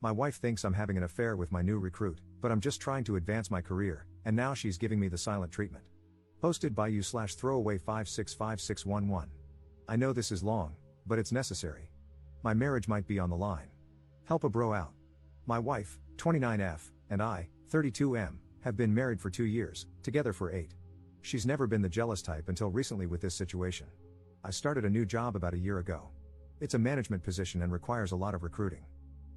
My wife thinks I'm having an affair with my new recruit, but I'm just trying to advance my career, and now she's giving me the silent treatment. Posted by you/throwaway565611. I know this is long, but it's necessary. My marriage might be on the line. Help a bro out. My wife, 29F, and I, 32M, have been married for 2 years, together for 8. She's never been the jealous type until recently with this situation. I started a new job about a year ago. It's a management position and requires a lot of recruiting.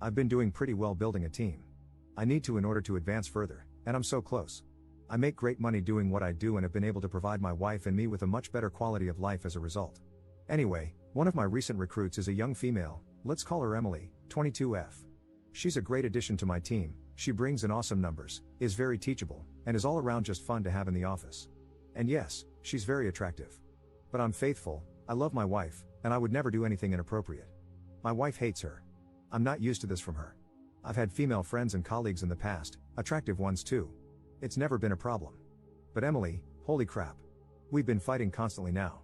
I've been doing pretty well building a team. I need to in order to advance further, and I'm so close. I make great money doing what I do and have been able to provide my wife and me with a much better quality of life as a result. Anyway, one of my recent recruits is a young female, let's call her Emily, 22F. She's a great addition to my team, she brings in awesome numbers, is very teachable, and is all around just fun to have in the office. And yes, she's very attractive. But I'm faithful, I love my wife, and I would never do anything inappropriate. My wife hates her. I'm not used to this from her. I've had female friends and colleagues in the past, attractive ones too. It's never been a problem. But Emily, holy crap. We've been fighting constantly now.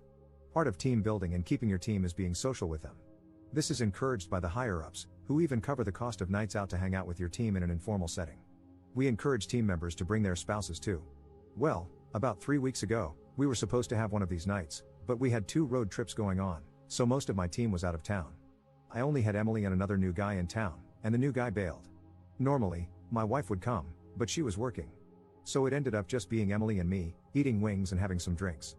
Part of team building and keeping your team is being social with them. This is encouraged by the higher-ups, who even cover the cost of nights out to hang out with your team in an informal setting. We encourage team members to bring their spouses too. Well, about 3 weeks ago, we were supposed to have one of these nights, but we had 2 road trips going on, so most of my team was out of town. I only had Emily and another new guy in town, and the new guy bailed. Normally, my wife would come, but she was working. So it ended up just being Emily and me, eating wings and having some drinks.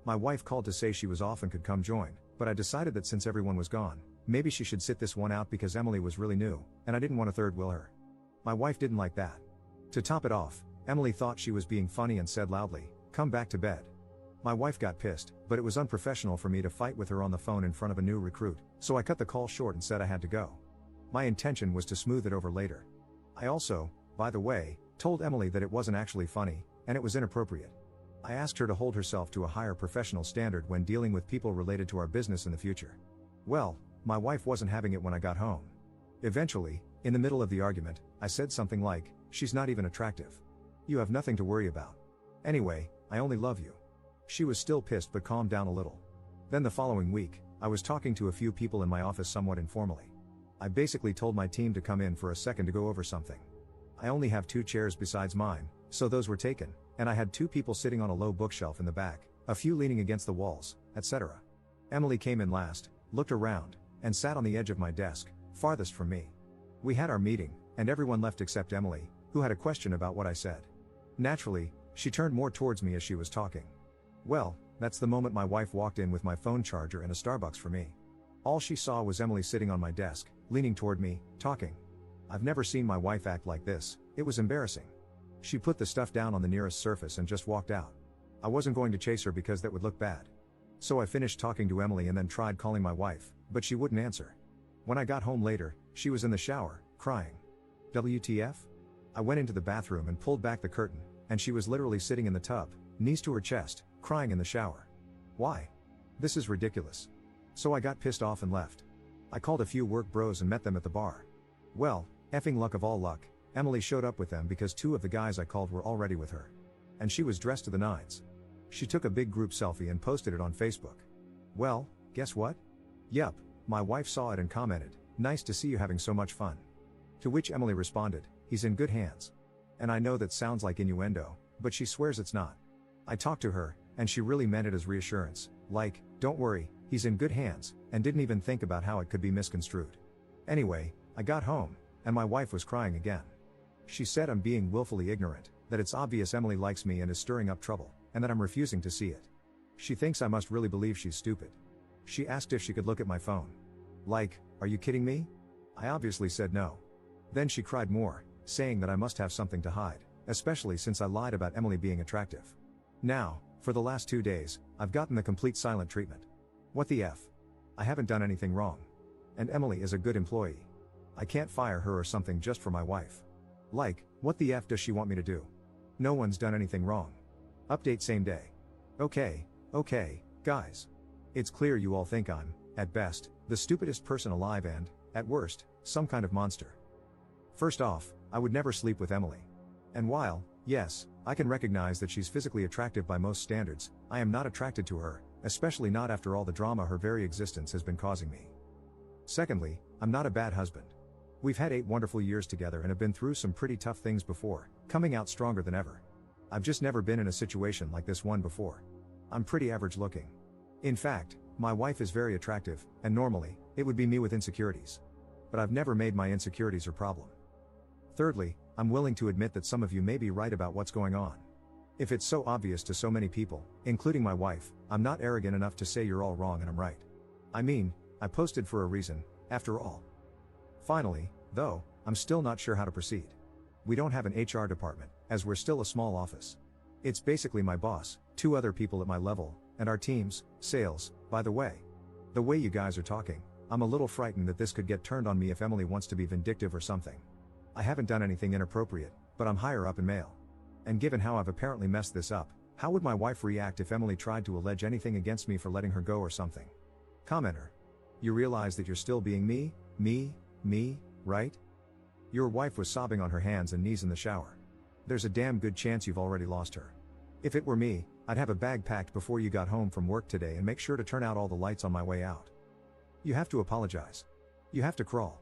My wife called to say she was off and could come join, but I decided that since everyone was gone, maybe she should sit this one out because Emily was really new, and I didn't want to third wheel her. My wife didn't like that. To top it off, Emily thought she was being funny and said loudly, "Come back to bed." My wife got pissed, but it was unprofessional for me to fight with her on the phone in front of a new recruit, so I cut the call short and said I had to go. My intention was to smooth it over later. I also, by the way, told Emily that it wasn't actually funny, and it was inappropriate. I asked her to hold herself to a higher professional standard when dealing with people related to our business in the future. Well, my wife wasn't having it when I got home. Eventually, in the middle of the argument, I said something like, "She's not even attractive. You have nothing to worry about. Anyway, I only love you." She was still pissed but calmed down a little. Then the following week, I was talking to a few people in my office somewhat informally. I basically told my team to come in for a second to go over something. I only have 2 chairs besides mine, so those were taken, and I had 2 people sitting on a low bookshelf in the back, a few leaning against the walls, etc. Emily came in last, looked around, and sat on the edge of my desk, farthest from me. We had our meeting, and everyone left except Emily, who had a question about what I said. Naturally, she turned more towards me as she was talking. Well, that's the moment my wife walked in with my phone charger and a Starbucks for me. All she saw was Emily sitting on my desk, leaning toward me, talking. I've never seen my wife act like this, it was embarrassing. She put the stuff down on the nearest surface and just walked out. I wasn't going to chase her because that would look bad. So I finished talking to Emily and then tried calling my wife, but she wouldn't answer. When I got home later, she was in the shower, crying. WTF? I went into the bathroom and pulled back the curtain, and she was literally sitting in the tub, knees to her chest, crying in the shower. Why? This is ridiculous. So I got pissed off and left. I called a few work bros and met them at the bar. Well, effing luck of all luck, Emily showed up with them because 2 of the guys I called were already with her. And she was dressed to the nines. She took a big group selfie and posted it on Facebook. Well, guess what? Yup, my wife saw it and commented, "Nice to see you having so much fun." To which Emily responded, "He's in good hands." And I know that sounds like innuendo, but she swears it's not. I talked to her, and she really meant it as reassurance, like, "Don't worry, he's in good hands," and didn't even think about how it could be misconstrued. Anyway, I got home, and my wife was crying again. She said I'm being willfully ignorant, that it's obvious Emily likes me and is stirring up trouble, and that I'm refusing to see it. She thinks I must really believe she's stupid. She asked if she could look at my phone. Like, are you kidding me? I obviously said no. Then she cried more, saying that I must have something to hide, especially since I lied about Emily being attractive. Now, for the last 2 days, I've gotten the complete silent treatment. What the F? I haven't done anything wrong. And Emily is a good employee. I can't fire her or something just for my wife. Like, what the F does she want me to do? No one's done anything wrong. Update same day. Okay, guys. It's clear you all think I'm, at best, the stupidest person alive and, at worst, some kind of monster. First off, I would never sleep with Emily. And while, yes, I can recognize that she's physically attractive by most standards, I am not attracted to her, especially not after all the drama her very existence has been causing me. Secondly, I'm not a bad husband. We've had 8 wonderful years together and have been through some pretty tough things before, coming out stronger than ever. I've just never been in a situation like this one before. I'm pretty average looking. In fact, my wife is very attractive, and normally, it would be me with insecurities. But I've never made my insecurities her problem. Thirdly, I'm willing to admit that some of you may be right about what's going on. If it's so obvious to so many people, including my wife, I'm not arrogant enough to say you're all wrong and I'm right. I mean, I posted for a reason, after all. Finally, though, I'm still not sure how to proceed. We don't have an HR department, as we're still a small office. It's basically my boss, 2 other people at my level, and our teams, sales, by the way. The way you guys are talking, I'm a little frightened that this could get turned on me if Emily wants to be vindictive or something. I haven't done anything inappropriate, but I'm higher up in mail. And given how I've apparently messed this up, how would my wife react if Emily tried to allege anything against me for letting her go or something? Commenter. You realize that you're still being me, right? Your wife was sobbing on her hands and knees in the shower. There's a damn good chance you've already lost her. If it were me, I'd have a bag packed before you got home from work today and make sure to turn out all the lights on my way out. You have to apologize. You have to crawl.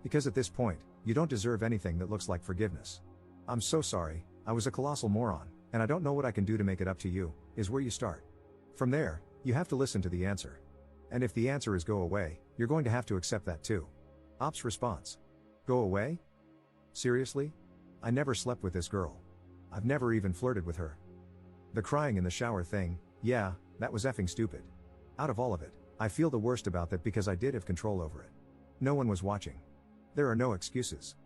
Because at this point, you don't deserve anything that looks like forgiveness. I'm so sorry, I was a colossal moron, and I don't know what I can do to make it up to you, is where you start. From there, you have to listen to the answer. And if the answer is go away, you're going to have to accept that too. Ops response. Go away? Seriously? I never slept with this girl. I've never even flirted with her. The crying in the shower thing, yeah, that was effing stupid. Out of all of it, I feel the worst about that because I did have control over it. No one was watching. There are no excuses.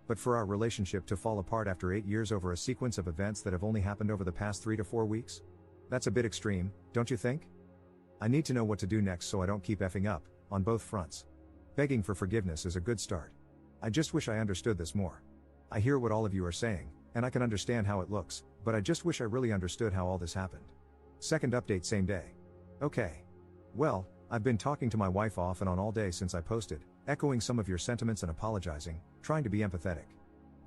But for our relationship to fall apart after 8 years over a sequence of events that have only happened over the past 3 to 4 weeks? That's a bit extreme, don't you think? I need to know what to do next so I don't keep effing up, on both fronts. Begging for forgiveness is a good start. I just wish I understood this more. I hear what all of you are saying, and I can understand how it looks, but I just wish I really understood how all this happened. Second update same day. Okay. Well, I've been talking to my wife off and on all day since I posted, echoing some of your sentiments and apologizing, trying to be empathetic.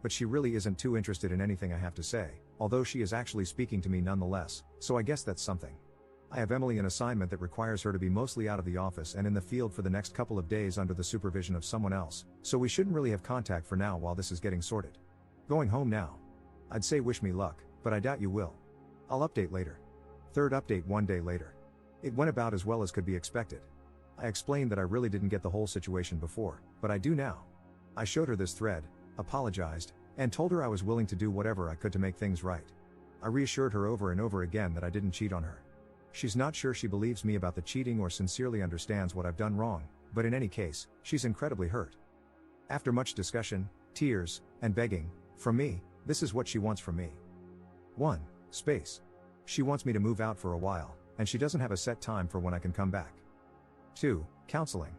But she really isn't too interested in anything I have to say, although she is actually speaking to me nonetheless, so I guess that's something. I have Emily an assignment that requires her to be mostly out of the office and in the field for the next couple of days under the supervision of someone else, so we shouldn't really have contact for now while this is getting sorted. Going home now. I'd say wish me luck, but I doubt you will. I'll update later. Third update 1 day later. It went about as well as could be expected. I explained that I really didn't get the whole situation before, but I do now. I showed her this thread, apologized, and told her I was willing to do whatever I could to make things right. I reassured her over and over again that I didn't cheat on her. She's not sure she believes me about the cheating or sincerely understands what I've done wrong, but in any case, she's incredibly hurt. After much discussion, tears, and begging, from me, this is what she wants from me. 1. Space. She wants me to move out for a while, and she doesn't have a set time for when I can come back. 2. Counseling.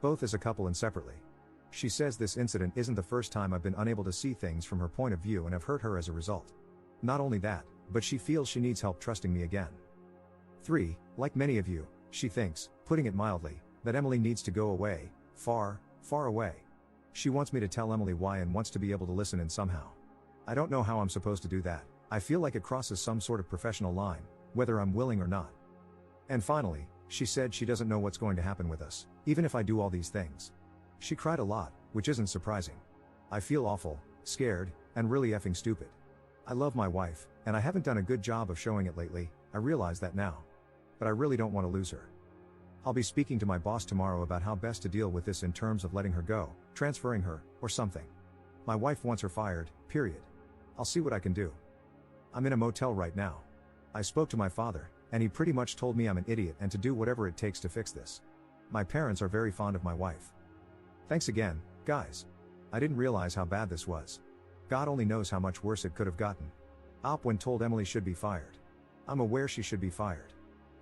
Both as a couple and separately. She says this incident isn't the first time I've been unable to see things from her point of view and have hurt her as a result. Not only that, but she feels she needs help trusting me again. 3. Like many of you, she thinks, putting it mildly, that Emily needs to go away, far, far away. She wants me to tell Emily why and wants to be able to listen in somehow. I don't know how I'm supposed to do that. I feel like it crosses some sort of professional line, whether I'm willing or not. And finally, she said she doesn't know what's going to happen with us, even if I do all these things. She cried a lot, which isn't surprising. I feel awful, scared, and really effing stupid. I love my wife, and I haven't done a good job of showing it lately, I realize that now. But I really don't want to lose her. I'll be speaking to my boss tomorrow about how best to deal with this in terms of letting her go, transferring her, or something. My wife wants her fired, period. I'll see what I can do. I'm in a motel right now. I spoke to my father, and he pretty much told me I'm an idiot and to do whatever it takes to fix this. My parents are very fond of my wife. Thanks again, guys. I didn't realize how bad this was. God only knows how much worse it could have gotten. Op when told Emily should be fired. I'm aware she should be fired.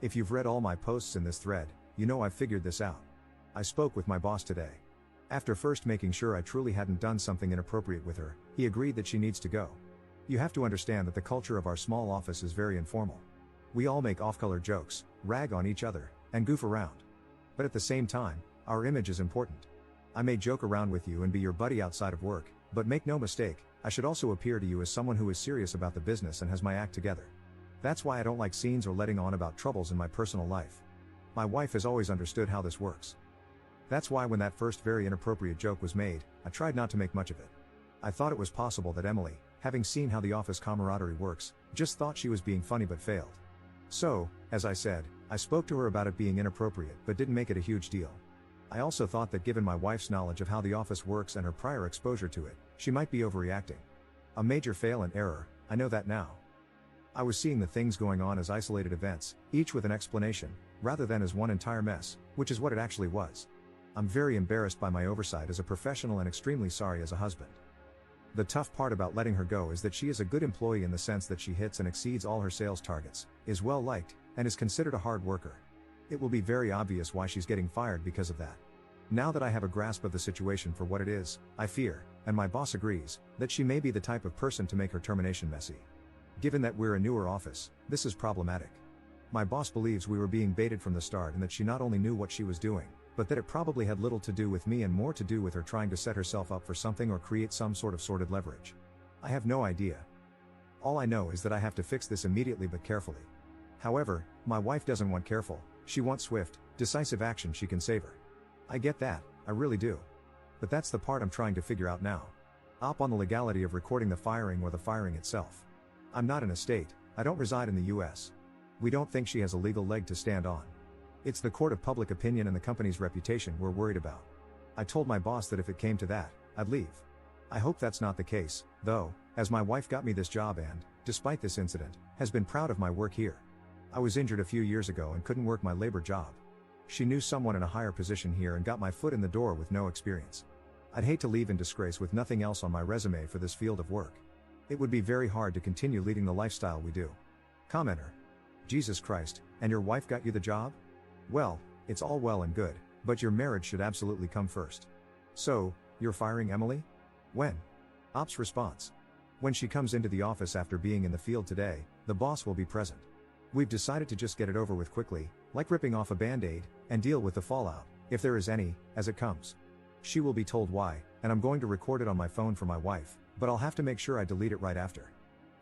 If you've read all my posts in this thread, you know I've figured this out. I spoke with my boss today. After first making sure I truly hadn't done something inappropriate with her, he agreed that she needs to go. You have to understand that the culture of our small office is very informal. We all make off-color jokes, rag on each other, and goof around. But at the same time, our image is important. I may joke around with you and be your buddy outside of work, but make no mistake, I should also appear to you as someone who is serious about the business and has my act together. That's why I don't like scenes or letting on about troubles in my personal life. My wife has always understood how this works. That's why when that first very inappropriate joke was made, I tried not to make much of it. I thought it was possible that Emily, having seen how the office camaraderie works, just thought she was being funny but failed. So, as I said, I spoke to her about it being inappropriate but didn't make it a huge deal. I also thought that given my wife's knowledge of how the office works and her prior exposure to it, she might be overreacting. A major fail and error, I know that now. I was seeing the things going on as isolated events, each with an explanation, rather than as one entire mess, which is what it actually was. I'm very embarrassed by my oversight as a professional and extremely sorry as a husband. The tough part about letting her go is that she is a good employee in the sense that she hits and exceeds all her sales targets, is well liked, and is considered a hard worker. It will be very obvious why she's getting fired because of that. Now that I have a grasp of the situation for what it is, I fear, and my boss agrees, that she may be the type of person to make her termination messy. Given that we're a newer office, this is problematic. My boss believes we were being baited from the start and that she not only knew what she was doing, but that it probably had little to do with me and more to do with her trying to set herself up for something or create some sort of sordid leverage. I have no idea. All I know is that I have to fix this immediately but carefully. However, my wife doesn't want careful, she wants swift, decisive action she can save her. I get that, I really do. But that's the part I'm trying to figure out now. Op on the legality of recording the firing or the firing itself. I'm not in a state, I don't reside in the US. We don't think she has a legal leg to stand on. It's the court of public opinion and the company's reputation we're worried about. I told my boss that if it came to that, I'd leave. I hope that's not the case, though, as my wife got me this job and, despite this incident, has been proud of my work here. I was injured a few years ago and couldn't work my labor job. She knew someone in a higher position here and got my foot in the door with no experience. I'd hate to leave in disgrace with nothing else on my resume for this field of work. It would be very hard to continue leading the lifestyle we do. Commenter. Jesus Christ, and your wife got you the job? Well, it's all well and good, but your marriage should absolutely come first. So, you're firing Emily? When? Op's response. When she comes into the office after being in the field today, the boss will be present. We've decided to just get it over with quickly, like ripping off a band-aid, and deal with the fallout, if there is any, as it comes. She will be told why, and I'm going to record it on my phone for my wife, but I'll have to make sure I delete it right after.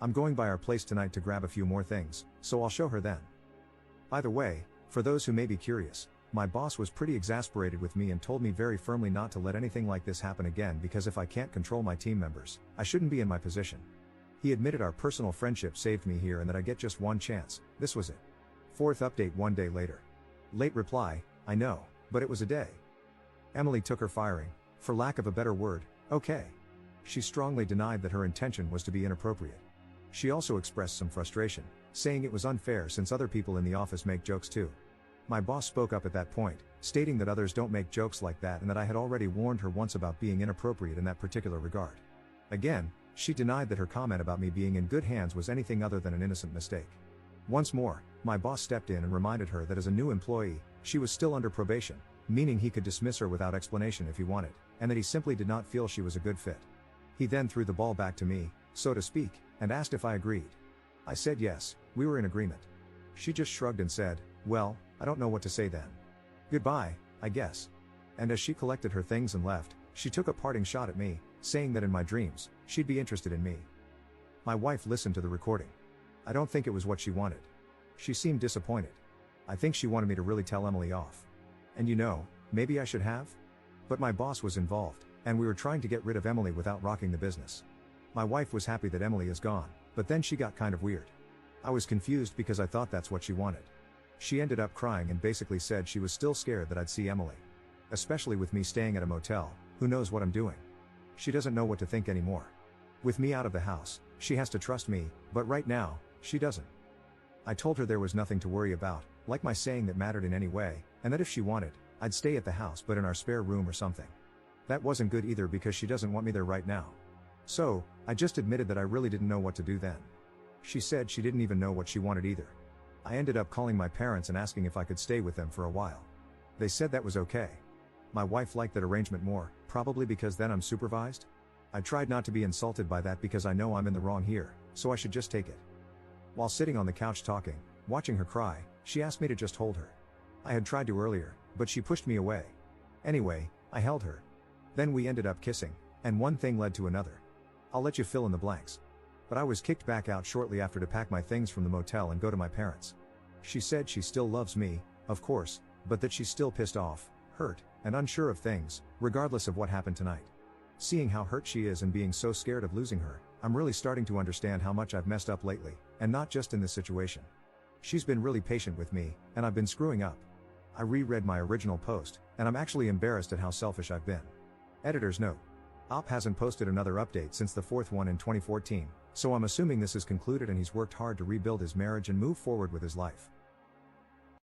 I'm going by our place tonight to grab a few more things, so I'll show her then. By the way, for those who may be curious, my boss was pretty exasperated with me and told me very firmly not to let anything like this happen again because if I can't control my team members, I shouldn't be in my position. He admitted our personal friendship saved me here and that I get just one chance, this was it. Fourth update 1 day later. Late reply, I know, but it was a day. Emily took her firing, for lack of a better word, okay. She strongly denied that her intention was to be inappropriate. She also expressed some frustration, saying it was unfair since other people in the office make jokes too. My boss spoke up at that point, stating that others don't make jokes like that and that I had already warned her once about being inappropriate in that particular regard. Again, she denied that her comment about me being in good hands was anything other than an innocent mistake. Once more, my boss stepped in and reminded her that as a new employee, she was still under probation, meaning he could dismiss her without explanation if he wanted, and that he simply did not feel she was a good fit. He then threw the ball back to me, so to speak, and asked if I agreed. I said yes, we were in agreement. She just shrugged and said, well, I don't know what to say then. Goodbye, I guess. And as she collected her things and left, she took a parting shot at me, saying that in my dreams, she'd be interested in me. My wife listened to the recording. I don't think it was what she wanted. She seemed disappointed. I think she wanted me to really tell Emily off. And you know, maybe I should have? But my boss was involved, and we were trying to get rid of Emily without rocking the business. My wife was happy that Emily is gone, but then she got kind of weird. I was confused because I thought that's what she wanted. She ended up crying and basically said she was still scared that I'd see Emily. Especially with me staying at a motel, who knows what I'm doing? She doesn't know what to think anymore. With me out of the house, she has to trust me, but right now, she doesn't. I told her there was nothing to worry about, like my saying that mattered in any way, and that if she wanted, I'd stay at the house but in our spare room or something. That wasn't good either because she doesn't want me there right now. So, I just admitted that I really didn't know what to do then. She said she didn't even know what she wanted either. I ended up calling my parents and asking if I could stay with them for a while. They said that was okay. My wife liked that arrangement more, probably because then I'm supervised. I tried not to be insulted by that because I know I'm in the wrong here, so I should just take it. While sitting on the couch talking, watching her cry, she asked me to just hold her. I had tried to earlier, but she pushed me away. Anyway, I held her. Then we ended up kissing, and one thing led to another. I'll let you fill in the blanks. But I was kicked back out shortly after to pack my things from the motel and go to my parents. She said she still loves me, of course, but that she's still pissed off, hurt, and unsure of things, regardless of what happened tonight. Seeing how hurt she is and being so scared of losing her, I'm really starting to understand how much I've messed up lately, and not just in this situation. She's been really patient with me, and I've been screwing up. I reread my original post, and I'm actually embarrassed at how selfish I've been. Editor's note. Op hasn't posted another update since the fourth one in 2014, so I'm assuming this is concluded and he's worked hard to rebuild his marriage and move forward with his life.